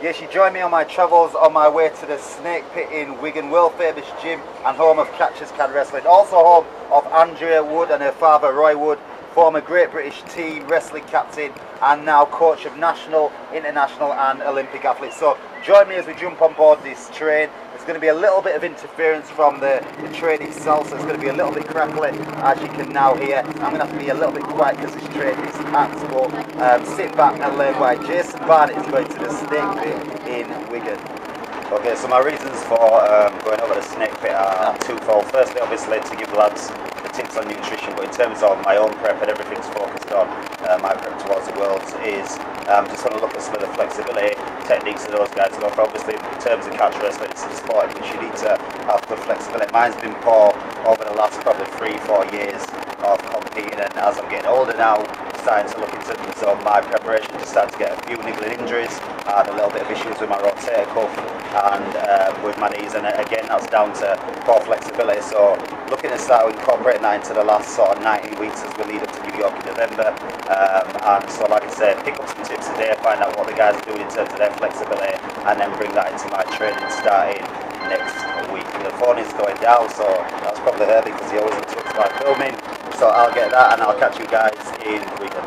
Yes, you join me on my travels on my way to the Snake Pit in Wigan, world famous gym and home of Catchers Can Wrestling. Also home of Andrea Wood and her father Roy Wood, former Great British team wrestling captain and now coach of national, international and Olympic athletes. So join me as we jump on board this train. There's going to be a little bit of interference from the train itself, so it's going to be a little bit crackly as you can now hear. I'm going to have to be a little bit quiet because this train is packed, but sit back and learn why Jason Barnett is going to the Snake Pit in Wigan. Okay, so my reasons for going over the Snake Pit are twofold. Firstly, obviously, to give lads the tips on nutrition, but in terms of my own prep and everything's focused on my prep towards the Worlds is just want to look at some of the flexibility techniques that those guys go for. Obviously, in terms of catch wrestling, it's a sport in which you need to have good flexibility. Mine's been poor over the last probably 3-4 years of competing, and as I'm getting older now, starting to look into my preparation, to start to get a few niggling injuries. I had a little bit of issues with my rotator cuff and with my knees, and again that's down to poor flexibility. So looking to start incorporating that into the last sort of 90 weeks as we lead up to New York in November. And so like I said, pick up some tips a day, find out what the guys are doing in terms of their flexibility, and then bring that into my training starting next week. The phone is going down, so that's probably early because he always interrupts my filming. So I'll get that and I'll catch you guys in Wigan.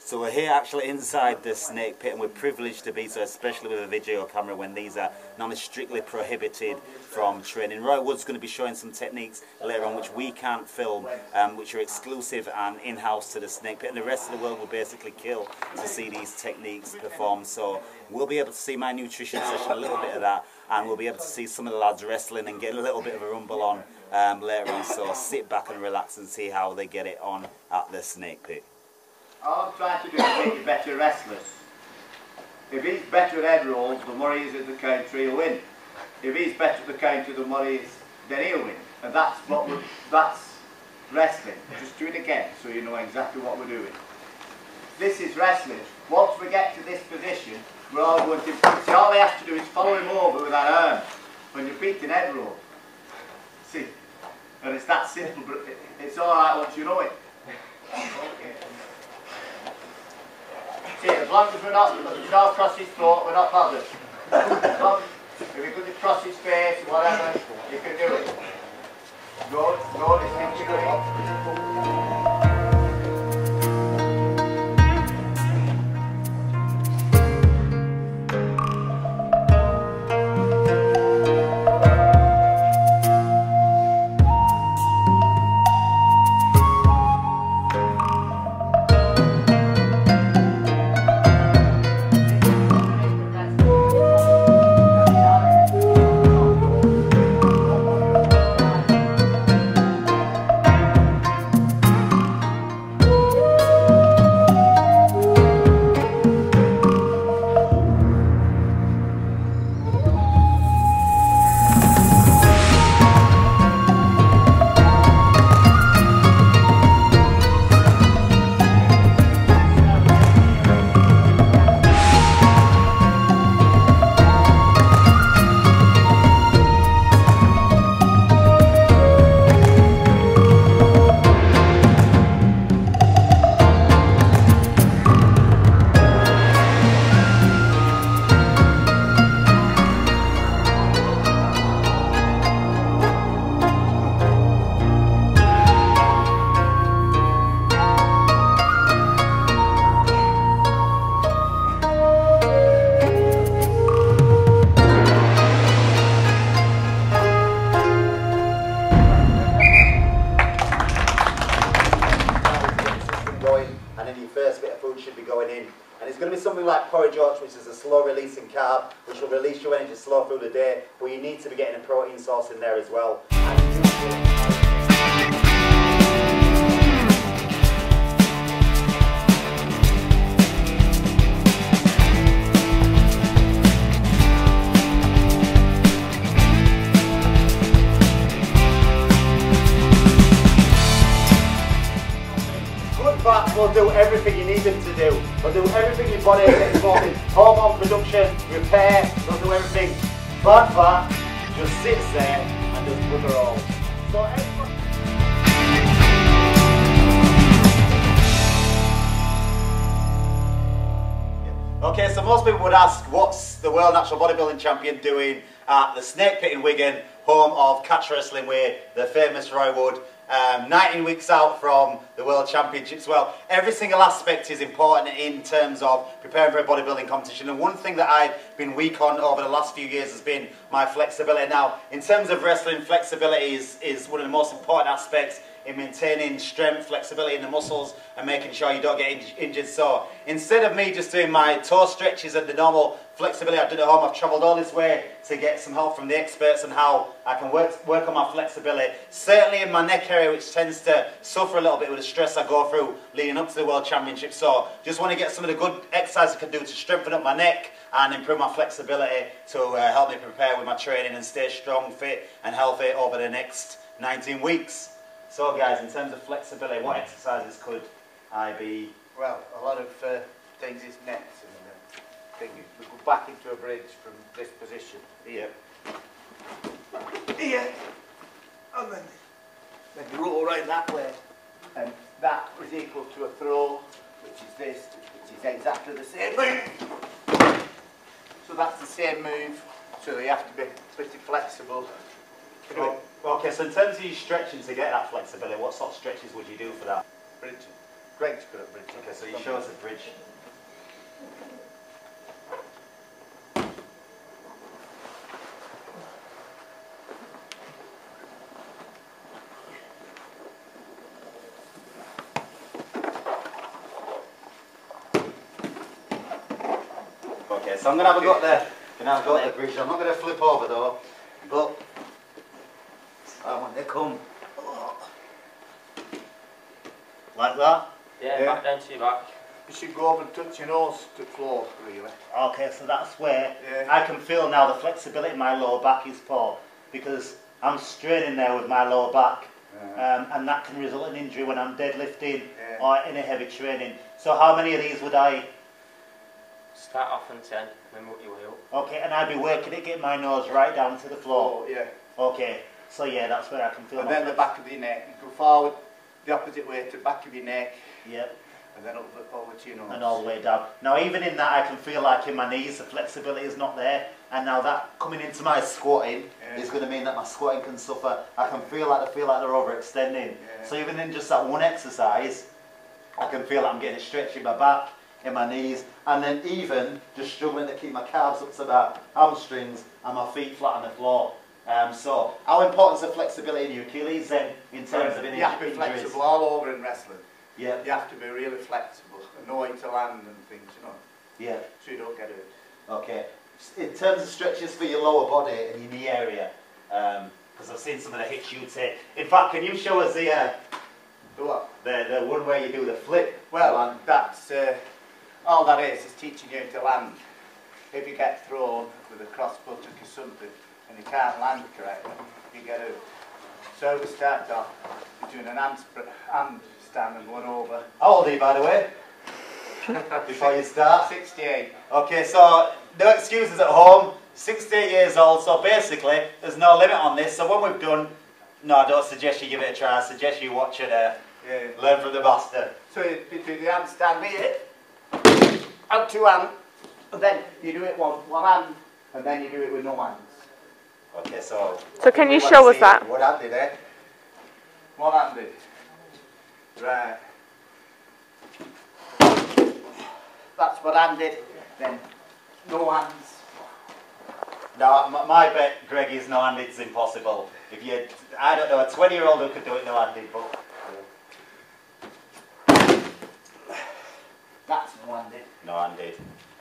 So we're here actually inside the Snake Pit, and we're privileged to be so, especially with a video camera when these are not strictly prohibited from training. Roy Wood's going to be showing some techniques later on which we can't film, which are exclusive and in-house to the Snake Pit, and the rest of the world will basically kill to see these techniques performed. So we'll be able to see my nutrition session, a little bit of that, and we'll be able to see some of the lads wrestling and get a little bit of a rumble on later on. So sit back and relax and see how they get it on at the Snake Pit. All I'm trying to do is make you better wrestlers. If he's better at head rolls, the more he is at the counter, he'll win. If he's better at the counter, the more he is, then he'll win. And that's wrestling. Just do it again so you know exactly what we're doing. This is wrestling. Once we get to this position, we're all going to, see, all they have to do is follow him over with that arm when you're beating head roll. See? And it's that simple, but it's alright once you know it. Okay. See, as long as we're not across his throat, we're not bothered. If we could cross his face, whatever, you can do it. Go, this thing to and it's going to be something like porridge oats, which is a slow releasing carb, which will release your energy slow through the day, but you need to be getting a protein source in there as well. Will do everything you need them to do. They'll do everything your body is involved in. Hormone production, repair, they'll do everything. Bad fat, just sits there and does bugger all. So everybody... Okay, so most people would ask, what's the World Natural Bodybuilding Champion doing at the SnakePit in Wigan, home of catch wrestling with the famous Roy Wood, 19 weeks out from the World Championships? Well, every single aspect is important in terms of preparing for a bodybuilding competition, and one thing that I've been weak on over the last few years has been my flexibility. Now, in terms of wrestling, flexibility is one of the most important aspects in maintaining strength, flexibility in the muscles and making sure you don't get injured. So instead of me just doing my toe stretches and the normal flexibility I've done at home, I've travelled all this way to get some help from the experts on how I can work on my flexibility. Certainly in my neck area, which tends to suffer a little bit with the stress I go through leading up to the World Championship. So just want to get some of the good exercises I can do to strengthen up my neck and improve my flexibility to help me prepare with my training and stay strong, fit and healthy over the next 19 weeks. So guys, in terms of flexibility, what exercises could I be? Well, a lot of things is nets and things. We go back into a bridge from this position. Here. Here. And then you roll right that way. And that is equal to a throw, which is this, which is exactly the same move. So that's the same move. So you have to be pretty flexible. Okay, so in terms of you stretching to get that flexibility, what sort of stretches would you do for that? Bridge. Greg's good at bridge. Okay, so you show us a bridge. Okay, so I'm going to have a go at the bridge. I'm not going to flip over though, but when they come like that. Yeah, back down to your back. You should go over and touch your nose to the floor, really. Okay, so that's where I can feel now the flexibility in my lower back is poor, because I'm straining there with my lower back, and that can result in injury when I'm deadlifting or in a heavy training. So how many of these would I? Start off on 10, then work your way up. Okay, and I'd be working it, getting my nose right down to the floor. Oh, yeah. Okay, so yeah, that's where I can feel. And then the back of your neck. You go forward the opposite way to the back of your neck. Yep. And then over to your nose. And all the way down. Now even in that I can feel like in my knees the flexibility is not there, and now that coming into my squatting is going to mean that my squatting can suffer. I can feel like they're overextending. So even in just that one exercise, I can feel like I'm getting a stretch in my back, in my knees, and then even just struggling to keep my calves up to my hamstrings and my feet flat on the floor. So how important is the flexibility in your Achilles then in terms of injuries? You have to be flexible all over in wrestling. Yeah. You have to be really flexible and knowing to land and things, you know. Yeah. So you don't get hurt. Okay. In terms of stretches for your lower body and your knee area, because I've seen some of the hits you take. In fact, can you show us the what? The one where you do the flip? Well, that's all that is teaching you to land. If you get thrown with a cross buttock or something and you can't land correctly, you get hurt. So we start off doing an hand stand and one over. How old are you, by the way? Before you start? 68. Okay, so no excuses at home. 68 years old, so basically there's no limit on this. So when we've done, no, I don't suggest you give it a try. I suggest you watch it, learn from the master. So you do the handstand here, and two hands, and then you do it one hand, and then you do it with no hands. Okay, so can you show us that? One handed, eh? One handed. Right. That's what handed. Then no hands. No, my bet, Greg, is no handed is impossible. If you, I don't know, a 20-year-old who could do it no handed, but that's no handed. no handed.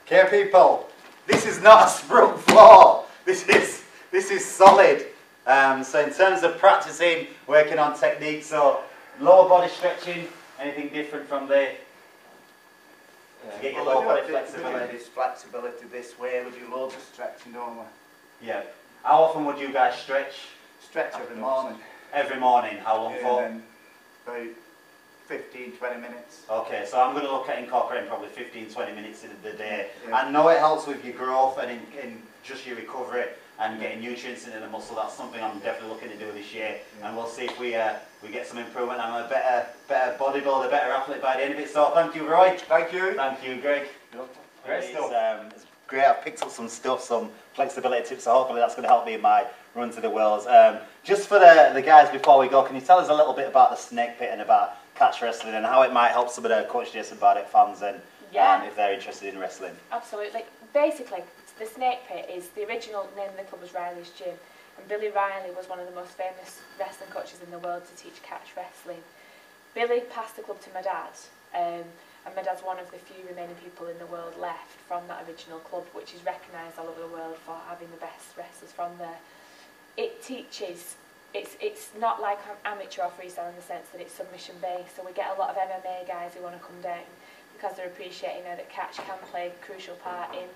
Okay, people, this is not a sprung floor. This is solid. So in terms of practicing, working on technique, so lower body stretching, anything different from there? To get your lower body flexibility. This flexibility this way, we do loads of stretching, don't we? Yeah. How often would you guys stretch? Stretch every morning. Every morning. How long for? Then about 15-20 minutes. Okay, so I'm going to look at incorporating probably 15-20 minutes in the day. Yeah. I know it helps with your growth and in just your recovery and getting nutrients into the muscle. That's something I'm definitely looking to do this year, and we'll see if we get some improvement. I'm a better bodybuilder, better athlete by the end of it. So thank you, Roy. Thank you. Thank you, Greg. Great stuff. It's great. I've picked up some stuff, some flexibility tips, so hopefully that's going to help me in my run to the Worlds. Just for the guys before we go, can you tell us a little bit about the Snake Pit and about catch wrestling and how it might help some of the Coach Jason Barnett fans and if they're interested in wrestling? Absolutely. Basically, the Snake Pit is the original name of the club was Riley's Gym, and Billy Riley was one of the most famous wrestling coaches in the world to teach catch wrestling. Billy passed the club to my dad, and my dad's one of the few remaining people in the world left from that original club, which is recognised all over the world for having the best wrestlers from there. It teaches, it's not like amateur or freestyle in the sense that it's submission based, so we get a lot of MMA guys who want to come down because they're appreciating that catch can play a crucial part in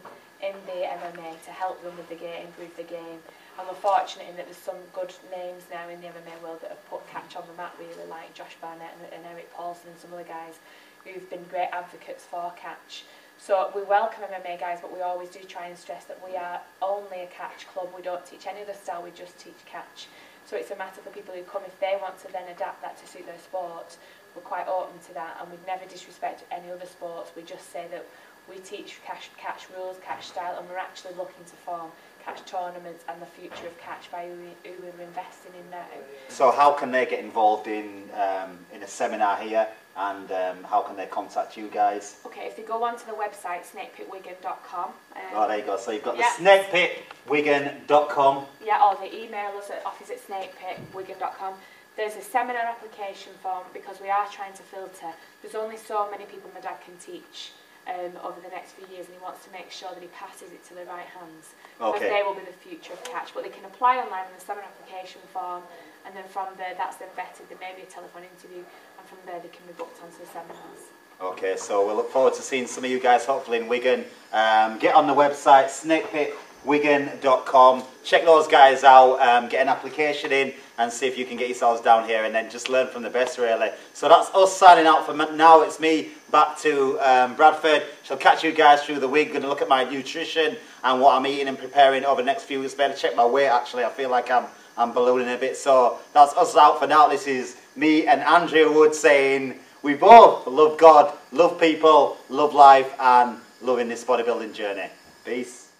the MMA to help them with the game, improve the game. And we're fortunate in that there's some good names now in the MMA world that have put catch on the map, really, like Josh Barnett and Eric Paulson and some other guys who've been great advocates for catch. So we welcome MMA guys, but we always do try and stress that we are only a catch club. We don't teach any other style, we just teach catch. So it's a matter for people who come, if they want to then adapt that to suit their sport, we're quite open to that, and we'd never disrespect any other sports. We just say that we teach catch rules, catch style, and we're actually looking to form catch tournaments and the future of catch by who we're investing in now. So how can they get involved in a seminar here, and how can they contact you guys? Okay, if they go onto the website snakepitwigan.com. Oh, there you go. So you've got the snakepitwigan.com. Yeah, or they email us at office@snakepitwigan.com. There's a seminar application form because we are trying to filter. There's only so many people my dad can teach over the next few years, and he wants to make sure that he passes it to the right hands, because they will be the future of catch. But they can apply online in the seminar application form, and then from there that's then vetted. There may be a telephone interview, and from there they can be booked onto the seminars. Okay, so we'll look forward to seeing some of you guys hopefully in Wigan. Get on the website snakepitwigan.com, check those guys out, get an application in and see if you can get yourselves down here, and then just learn from the best, really. So that's us signing out for now. It's me back to Bradford. Shall catch you guys through the week. Going to look at my nutrition and what I'm eating and preparing over the next few weeks. Better check my weight, actually. I feel like I'm ballooning a bit. So that's us out for now. This is me and Andrea Wood saying we both love God, love people, love life, and loving this bodybuilding journey. Peace.